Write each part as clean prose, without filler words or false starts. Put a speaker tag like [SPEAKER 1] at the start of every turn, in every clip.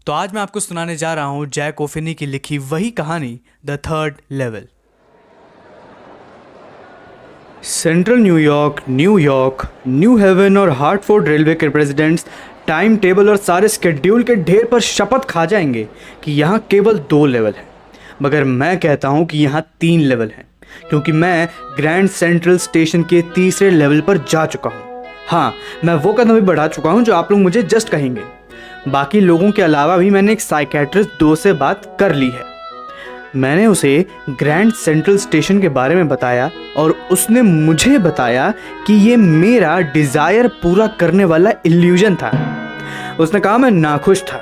[SPEAKER 1] तो आज मैं आपको सुनाने जा रहा हूँ जैक ओफिनी की लिखी वही कहानी the third level. Central New York, new haven और हार्टफोर्ड रेलवे के प्रेसिडेंट्स टाइम टेबल और सारे स्केड्यूल के ढेर पर शपथ खा जाएंगे कि यहाँ केवल 2 लेवल हैं, मगर मैं कहता हूँ कि यहाँ 3 लेवल हैं, क्योंकि मैं ग्रैंड सेंट्रल स्टेशन के तीसरे लेवल पर जा चुका हूँ। हाँ, मैं वो कदम भी बढ़ा चुका हूँ जो आप लोग मुझे जस्ट कहेंगे। बाकी लोगों के अलावा भी मैंने एक साइकेट्रिस्ट दोस्त से बात कर ली है। मैंने उसे ग्रैंड सेंट्रल स्टेशन के बारे में बताया और उसने मुझे बताया कि ये मेरा डिज़ायर पूरा करने वाला इल्यूजन था। उसने कहा मैं नाखुश था।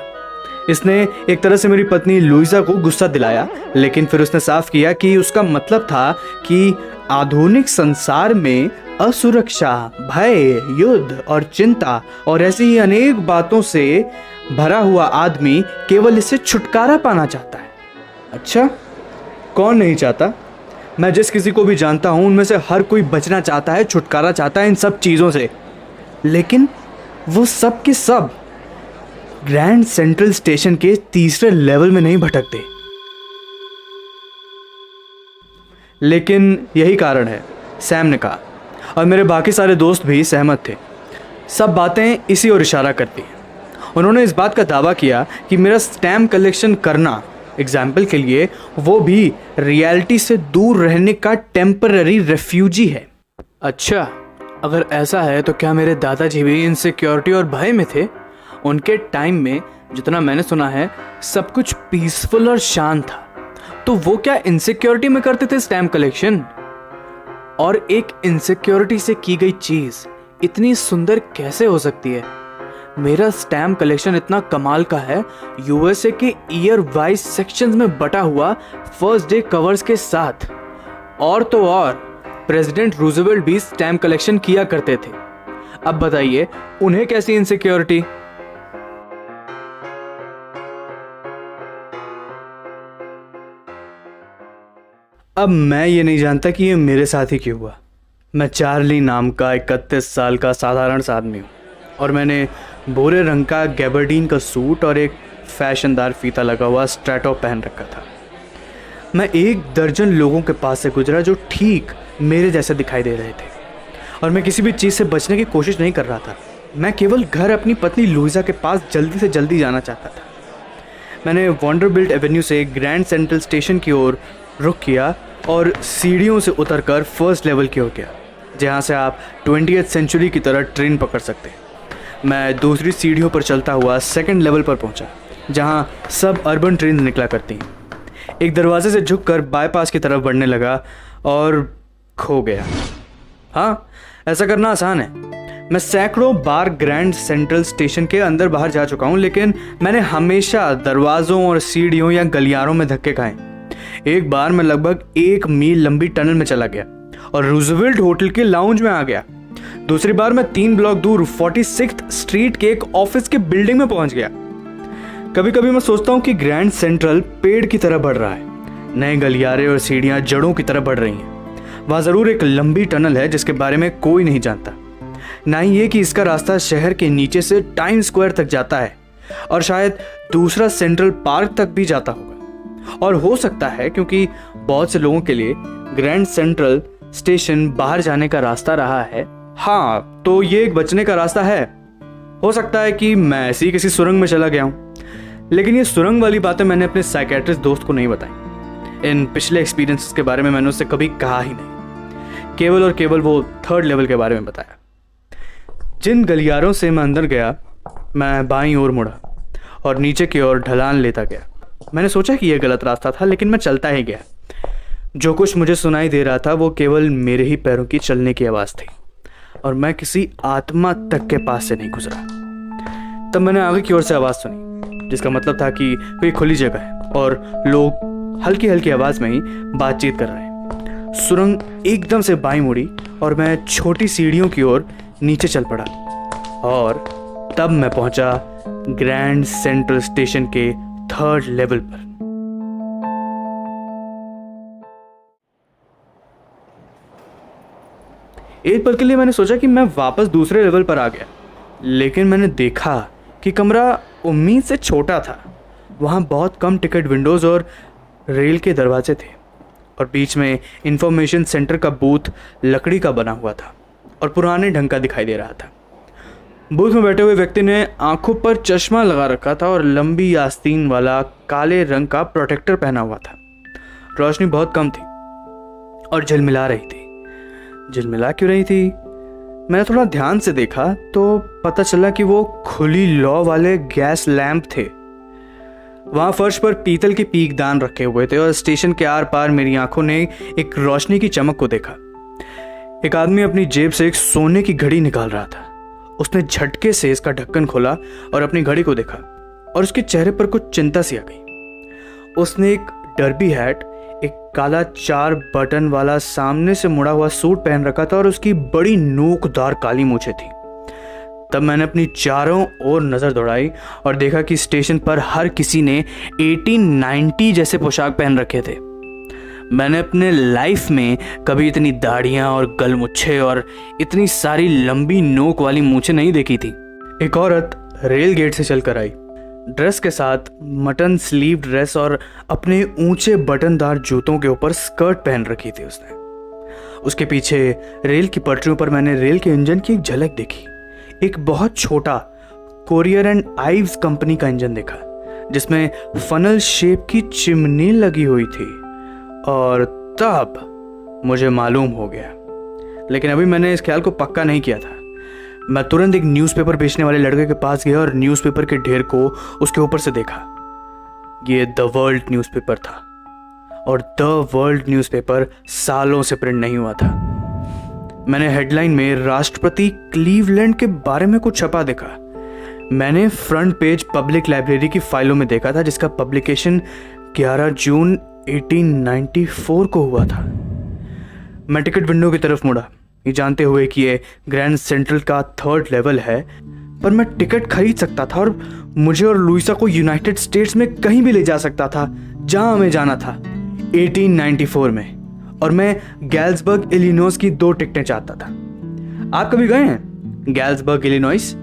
[SPEAKER 1] इसने एक तरह से मेरी पत्नी लुइसा को गुस्सा दिलाया, लेकिन फिर उसने साफ किया कि उसका मतलब था कि आधुनिक संसार में असुरक्षा, भय, युद्ध और चिंता और ऐसी ही अनेक बातों से भरा हुआ आदमी केवल इससे छुटकारा पाना चाहता है। अच्छा, कौन नहीं चाहता? मैं जिस किसी को भी जानता हूं उनमें से हर कोई बचना चाहता है, छुटकारा चाहता है इन सब चीज़ों से, लेकिन वो सब के सब ग्रैंड सेंट्रल स्टेशन के तीसरे लेवल में नहीं भटकते। लेकिन यही कारण है, सैम ने कहा, और मेरे बाकी सारे दोस्त भी सहमत थे। सब बातें इसी ओर इशारा करती हैं। उन्होंने इस बात का दावा किया कि मेरा स्टैम्प कलेक्शन करना, एग्जाम्पल के लिए, वो भी रियलिटी से दूर रहने का टेम्पररी रेफ्यूजी है। अच्छा, अगर ऐसा है तो क्या मेरे दादाजी भी इनसिक्योरिटी और भय में थे? उनके टाइम में जितना मैंने सुना है सब कुछ पीसफुल और शांत था, तो वो क्या इनसिक्योरिटी में करते थे स्टैम्प कलेक्शन? और एक इनसिक्योरिटी से की गई चीज इतनी सुंदर कैसे हो सकती है? मेरा स्टैम्प कलेक्शन इतना कमाल का है, यूएसए के ईयर वाइज सेक्शंस में बटा हुआ फर्स्ट डे कवर्स के साथ। और तो और प्रेसिडेंट रूजवेल्ट भी स्टैम्प कलेक्शन किया करते थे। अब बताइए, उन्हें कैसी इनसिक्योरिटी? अब मैं ये नहीं जानता कि ये मेरे साथ ही क्यों हुआ। मैं चार्ली नाम का 31 साल का साधारण सा आदमी हूँ, और मैंने भूरे रंग का गैबर्डीन का सूट और एक फैशनदार फीता लगा हुआ स्ट्रैटो पहन रखा था। मैं 1 दर्जन लोगों के पास से गुजरा जो ठीक मेरे जैसे दिखाई दे रहे थे, और मैं किसी भी चीज़ से बचने की कोशिश नहीं कर रहा था। मैं केवल घर अपनी पत्नी लुइसा के पास जल्दी से जल्दी जाना चाहता था। मैंने वंडरबिल्ट एवेन्यू से ग्रैंड सेंट्रल स्टेशन की ओर रुख किया और सीढ़ियों से उतरकर फर्स्ट लेवल की ओर गया, जहाँ से आप 20वीं सेंचुरी की तरह ट्रेन पकड़ सकते हैं। मैं दूसरी सीढ़ियों पर चलता हुआ सेकंड लेवल पर पहुंचा, जहां सब अर्बन ट्रेन निकला करती हैं। एक दरवाजे से झुककर बाईपास की तरफ बढ़ने लगा और खो गया। हाँ, ऐसा करना आसान है। मैं सैकड़ों बार ग्रैंड सेंट्रल स्टेशन के अंदर बाहर जा चुका हूं, लेकिन मैंने हमेशा दरवाज़ों और सीढ़ियों या गलियारों में धक्के खाए। एक बार मैं लगभग 1 मील लंबी टनल में चला गया और रूजवेल्ट होटल के लाउंज में आ गया। दूसरी बार मैं 3 ब्लॉक दूर 46th स्ट्रीट के एक ऑफिस के बिल्डिंग में पहुंच गया। कभी कभी मैं सोचता हूं कि ग्रैंड सेंट्रल पेड़ की तरह बढ़ रहा है। नए गलियारे और सीढ़ियां जड़ों की तरह बढ़ रही हैं। वहां जरूर एक लंबी टनल है जिसके बारे में कोई नहीं जानता, ना ही ये कि इसका रास्ता शहर के नीचे से टाइम स्क्वायर तक जाता है, और शायद दूसरा सेंट्रल पार्क तक भी जाता होगा। और हो सकता है क्योंकि बहुत से लोगों के लिए ग्रैंड सेंट्रल स्टेशन बाहर जाने का रास्ता रहा है। हाँ, तो ये एक बचने का रास्ता है। हो सकता है कि मैं ऐसी ही किसी सुरंग में चला गया हूँ, लेकिन ये सुरंग वाली बातें मैंने अपने साइकेट्रिस्ट दोस्त को नहीं बताई। इन पिछले एक्सपीरियंसेस के बारे में मैंने उससे कभी कहा ही नहीं, केवल और केवल वो थर्ड लेवल के बारे में बताया। जिन गलियारों से मैं अंदर गया, मैं बाईं ओर मुड़ा और नीचे की ओर ढलान लेता गया। मैंने सोचा कि यह गलत रास्ता था, लेकिन मैं चलता ही गया। जो कुछ मुझे सुनाई दे रहा था वो केवल मेरे ही पैरों की चलने की आवाज़ थी, और मैं किसी आत्मा तक के पास से नहीं गुजरा। तब मैंने आगे की ओर से आवाज़ सुनी, जिसका मतलब था कि कोई खुली जगह है और लोग हल्की हल्की आवाज़ में ही बातचीत कर रहे हैं। सुरंग एकदम से बाईं मुड़ी और मैं छोटी सीढ़ियों की ओर नीचे चल पड़ा, और तब मैं पहुंचा ग्रैंड सेंट्रल स्टेशन के थर्ड लेवल पर। एक पल के लिए मैंने सोचा कि मैं वापस दूसरे लेवल पर आ गया, लेकिन मैंने देखा कि कमरा उम्मीद से छोटा था। वहाँ बहुत कम टिकट विंडोज़ और रेल के दरवाजे थे, और बीच में इंफॉर्मेशन सेंटर का बूथ लकड़ी का बना हुआ था और पुराने ढंग का दिखाई दे रहा था। बूथ में बैठे हुए व्यक्ति ने आंखों पर चश्मा लगा रखा था और लंबी आस्तीन वाला काले रंग का प्रोटेक्टर पहना हुआ था। रोशनी बहुत कम थी और झिलमिला रही थी। झिलमिला क्यों रही थी? मैंने थोड़ा ध्यान से देखा तो पता चला कि वो खुली लौ वाले गैस लैंप थे। वहाँ फर्श पर पीतल के पीकदान रखे हुए थे और स्टेशन के आर पार मेरी आंखों ने एक रोशनी की चमक को देखा। एक आदमी अपनी जेब से एक सोने की घड़ी निकाल रहा था। उसने झटके से इसका ढक्कन खोला और अपनी घड़ी को देखा, और उसके चेहरे पर कुछ चिंता सी आ गई। उसने एक डर्बी हैट, एक काला 4 बटन वाला सामने से मुड़ा हुआ सूट पहन रखा था और उसकी बड़ी नोकदार काली मूछें थी। तब मैंने अपनी चारों ओर नज़र दौड़ाई और देखा कि स्टेशन पर हर किसी ने 1890 जैसे पोशाक पहन रखे थे। मैंने अपने लाइफ में कभी इतनी दाढ़ियाँ और गलमुच्छे और इतनी सारी लंबी नोक वाली मूछें नहीं देखी थी। एक औरत रेल गेट से चलकर आई, ड्रेस के साथ मटन स्लीव ड्रेस और अपने ऊंचे बटनदार जूतों के ऊपर स्कर्ट पहन रखी थी उसने। उसके पीछे रेल की पटरियों पर मैंने रेल के इंजन की एक झलक देखी। एक बहुत छोटा कोरियर एंड आइव्स कंपनी का इंजन देखा, जिसमें फनल शेप की चिमनी लगी हुई थी। और तब मुझे मालूम हो गया, लेकिन अभी मैंने इस ख्याल को पक्का नहीं किया था। मैं तुरंत एक न्यूज़पेपर बेचने वाले लड़के के पास गया और न्यूज़पेपर के ढेर को उसके ऊपर से देखा। ये द वर्ल्ड न्यूज़पेपर था, और द वर्ल्ड न्यूज़पेपर सालों से प्रिंट नहीं हुआ था। मैंने हेडलाइन में राष्ट्रपति क्लीवलैंड के बारे में कुछ छपा देखा। मैंने फ्रंट पेज पब्लिक लाइब्रेरी की फाइलों में देखा था, जिसका पब्लिकेशन 11 जून 1894 को हुआ था। मैं टिकट विंडो की तरफ मुड़ा, ये जानते हुए कि ये ग्रैंड सेंट्रल का 3rd लेवल है, पर मैं टिकट खरीद सकता था और मुझे और लुइसा को यूनाइटेड स्टेट्स में कहीं भी ले जा सकता था जहां हमें जाना था 1894 में। और मैं गैल्सबर्ग इलिनॉइस की 2 टिकटें चाहता था। आप कभी गए हैं गैल्सबर्ग इलिनॉइस?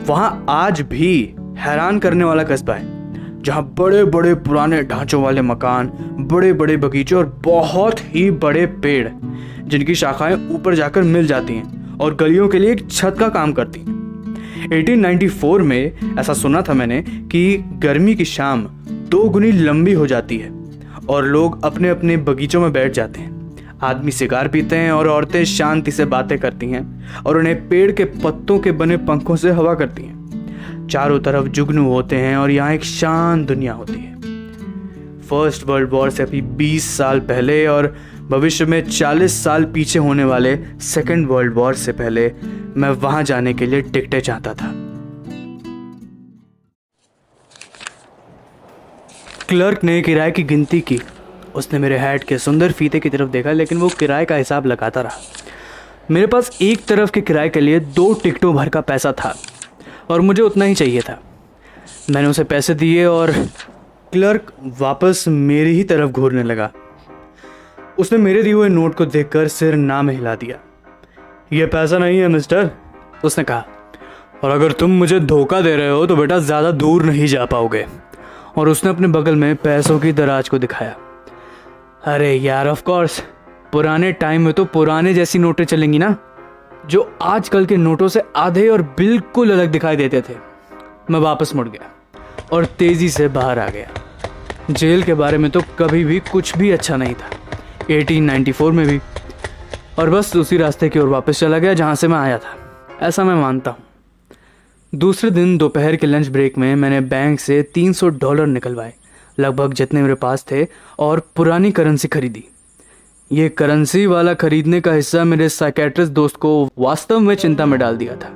[SPEAKER 1] वहां आज भी हैरान करने वाला कस्बा है, जहां बड़े बड़े पुराने ढांचों वाले मकान, बड़े बड़े बगीचे और बहुत ही बड़े पेड़, जिनकी शाखाएं ऊपर जाकर मिल जाती हैं और गलियों के लिए एक छत का काम करती हैं। 1894 में ऐसा सुना था मैंने कि गर्मी की शाम 2 गुनी लंबी हो जाती है और लोग अपने अपने बगीचों में बैठ जाते हैं। आदमी सिगार पीते हैं और औरतें शांति से बातें करती हैं और उन्हें पेड़ के पत्तों के बने पंखों से हवा करती हैं। चारों तरफ जुगनू होते हैं और यहाँ एक शांत दुनिया होती है। फर्स्ट वर्ल्ड वॉर से अभी 20 साल पहले और भविष्य में 40 साल पीछे होने वाले सेकेंड वर्ल्ड वॉर से पहले मैं वहां जाने के लिए टिकटें चाहता था। क्लर्क ने किराए की गिनती की। उसने मेरे हैट के सुंदर फीते की तरफ देखा, लेकिन वो किराए का हिसाब लगाता रहा। मेरे पास एक तरफ के किराए के लिए 2 टिकटों भर का पैसा था और मुझे उतना ही चाहिए था। मैंने उसे पैसे दिए और क्लर्क वापस मेरी ही तरफ घूरने लगा। उसने मेरे दिए हुए नोट को देखकर सिर ना में हिला दिया। ये पैसा नहीं है मिस्टर, उसने कहा, और अगर तुम मुझे धोखा दे रहे हो तो बेटा ज़्यादा दूर नहीं जा पाओगे। और उसने अपने बगल में पैसों की दराज को दिखाया। अरे यार, ऑफ कोर्स पुराने टाइम में तो पुराने जैसी नोटें चलेंगी ना, जो आजकल के नोटों से आधे और बिल्कुल अलग दिखाई देते थे। मैं वापस मुड़ गया और तेज़ी से बाहर आ गया। जेल के बारे में तो कभी भी कुछ भी अच्छा नहीं था, 1894 में भी। और बस उसी रास्ते की ओर वापस चला गया जहाँ से मैं आया था, ऐसा मैं मानता हूँ। दूसरे दिन दोपहर के लंच ब्रेक में मैंने बैंक से $300 निकलवाए, लगभग जितने मेरे पास थे, और पुरानी करेंसी खरीदी। ये करेंसी वाला खरीदने का हिस्सा मेरे साइकेट्रिस्ट दोस्त को वास्तव में चिंता में डाल दिया था।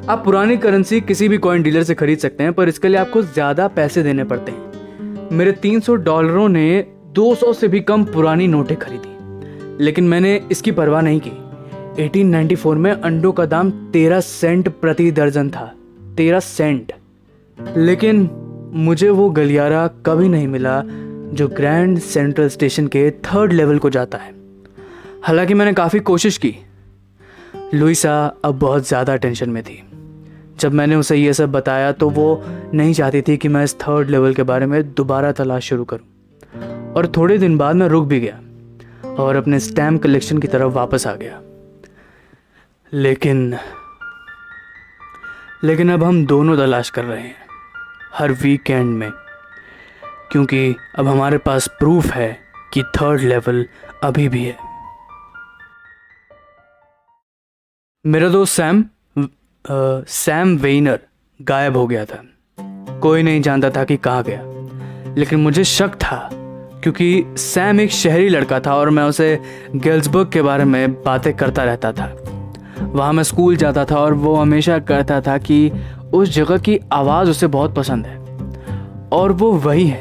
[SPEAKER 1] आप पुरानी करेंसी किसी भी कॉइन डीलर से खरीद सकते हैं, पर इसके लिए आपको ज़्यादा पैसे देने पड़ते हैं। मेरे $300 ने 200 से भी कम पुरानी नोटें खरीदी, लेकिन मैंने इसकी परवाह नहीं की। 1894 में अंडों का दाम 13 सेंट प्रति दर्जन था, 13 सेंट। लेकिन मुझे वो गलियारा कभी नहीं मिला जो ग्रैंड सेंट्रल स्टेशन के 3rd लेवल को जाता है। हालांकि मैंने काफ़ी कोशिश की। लुइसा अब बहुत ज़्यादा टेंशन में थी। जब मैंने उसे ये सब बताया तो वो नहीं चाहती थी कि मैं इस थर्ड लेवल के बारे में दोबारा तलाश शुरू करूं। और थोड़े दिन बाद मैं रुक भी गया और अपने स्टैम्प कलेक्शन की तरफ वापस आ गया। लेकिन अब हम दोनों तलाश कर रहे हैं हर वीकेंड में, क्योंकि अब हमारे पास प्रूफ है कि थर्ड लेवल अभी भी है। मेरा दोस्त सैम वेइनर गायब हो गया था। कोई नहीं जानता था कि कहाँ गया, लेकिन मुझे शक था क्योंकि सैम एक शहरी लड़का था और मैं उसे गेल्सबर्ग के बारे में बातें करता रहता था। वहाँ मैं स्कूल जाता था और वो हमेशा कहता था कि उस जगह की आवाज़ उसे बहुत पसंद है, और वो वही है,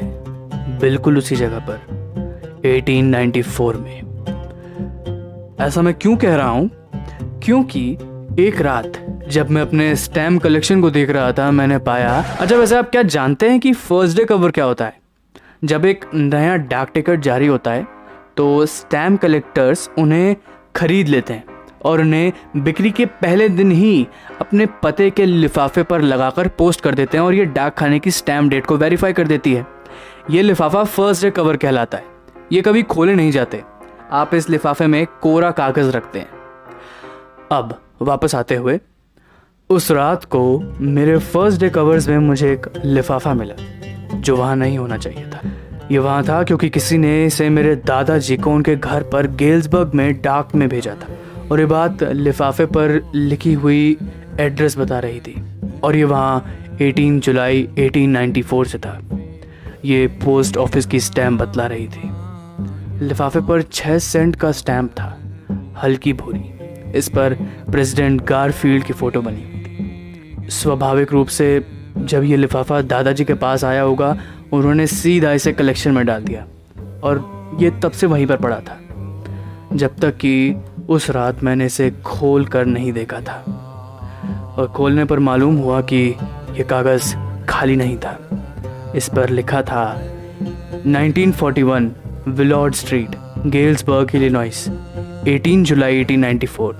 [SPEAKER 1] बिल्कुल उसी जगह पर 1894 में। ऐसा मैं क्यों कह रहा हूँ? क्योंकि एक रात जब मैं अपने स्टैम्प कलेक्शन को देख रहा था, मैंने पाया। अच्छा, वैसे आप क्या जानते हैं कि फर्स्ट डे कवर क्या होता है? जब एक नया डाक टिकट जारी होता है तो स्टैम्प कलेक्टर्स उन्हें खरीद लेते हैं और उन्हें बिक्री के पहले दिन ही अपने पते के लिफाफे पर लगाकर पोस्ट कर देते हैं, और ये डाक खाने की स्टैम्प डेट को वेरीफाई कर देती है। ये लिफाफा फर्स्ट डे कवर कहलाता है। ये कभी खोले नहीं जाते। आप इस लिफाफे में कोरा कागज रखते हैं। अब वापस आते हुए, उस रात को मेरे फर्स्ट डे कवर्स में मुझे एक लिफाफा मिला जो वहाँ नहीं होना चाहिए था। ये वहाँ था क्योंकि किसी ने इसे मेरे दादाजी को उनके घर पर गेल्सबर्ग में डाक में भेजा था, और ये बात लिफाफे पर लिखी हुई एड्रेस बता रही थी, और ये वहाँ 18 जुलाई 1894 से था। ये पोस्ट ऑफिस की स्टैम्प बतला रही थी। लिफाफे पर 6 सेंट का स्टैम्प था, हल्की भूरी। इस पर प्रेसिडेंट गारफील्ड की फ़ोटो बनी हुई थी। स्वाभाविक रूप से जब ये लिफाफा दादाजी के पास आया होगा, उन्होंने सीधा इसे कलेक्शन में डाल दिया, और ये तब से वहीं पर पड़ा था जब तक कि उस रात मैंने इसे खोल कर नहीं देखा था। और खोलने पर मालूम हुआ कि ये कागज़ खाली नहीं था। इस पर लिखा था 1941 विलॉर्ड स्ट्रीट, गेल्सबर्ग, इलिनॉइस, 18 जुलाई 1894।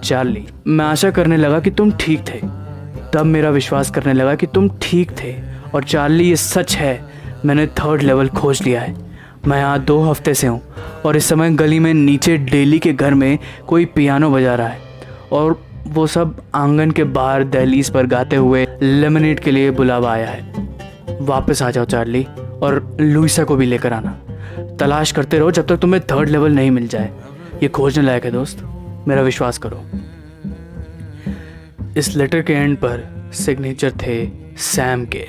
[SPEAKER 1] चार्ली। मैं आशा करने लगा कि तुम ठीक थे। तब मेरा विश्वास करने लगा कि तुम ठीक थे। और चार्ली, ये सच है, मैंने थर्ड लेवल खोज लिया है। मैं यहाँ 2 हफ्ते से हूँ, और इस समय गली में नीचे डेली के घर में कोई पियानो बजा रहा है, और वो सब आंगन के बाहर दहलीज पर गाते हुए लेमनेड के लिए बुलावा आया है। वापस आ जाओ चार्ली, और लुइसा को भी लेकर आना। तलाश करते रहो जब तक तुम्हें थर्ड लेवल नहीं मिल जाए। ये खोजने लायक है दोस्त, मेरा विश्वास करो। इस लेटर के एंड पर सिग्नेचर थे सैम के।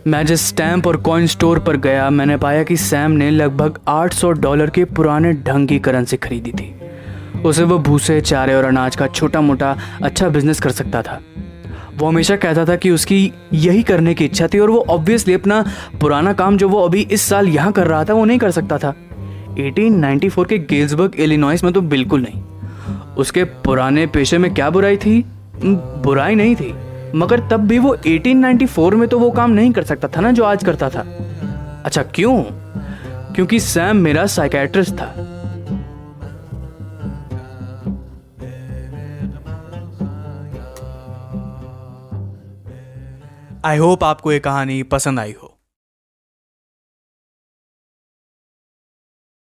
[SPEAKER 1] मैं जिस स्टैम्प और कॉइन स्टोर पर गया, मैंने पाया कि सैम ने लगभग $800 के पुराने ढंग की करेंसी खरीदी थी। उसे वो भूसे, चारे और अनाज का छोटा मोटा अच्छा बिजनेस कर सकता था। वो हमेशा कहता था कि उसकी यही करने की इच्छा थी, और वो ऑब्वियसली अपना पुराना काम जो वो अभी इस साल यहाँ कर रहा था वो नहीं कर सकता था। 1894 के गेल्सबर्ग, इलिनॉइस में तो बिल्कुल नहीं। उसके पुराने पेशे में क्या बुराई थी? बुराई नहीं थी, मगर तब भी वो 1894 में तो वो काम नहीं कर सकता था ना जो आज करता था। अच्छा, क्यों? क्योंकि सैम मेरा साइकियाट्रिस्ट था। आई होप आपको ये कहानी पसंद आई हो।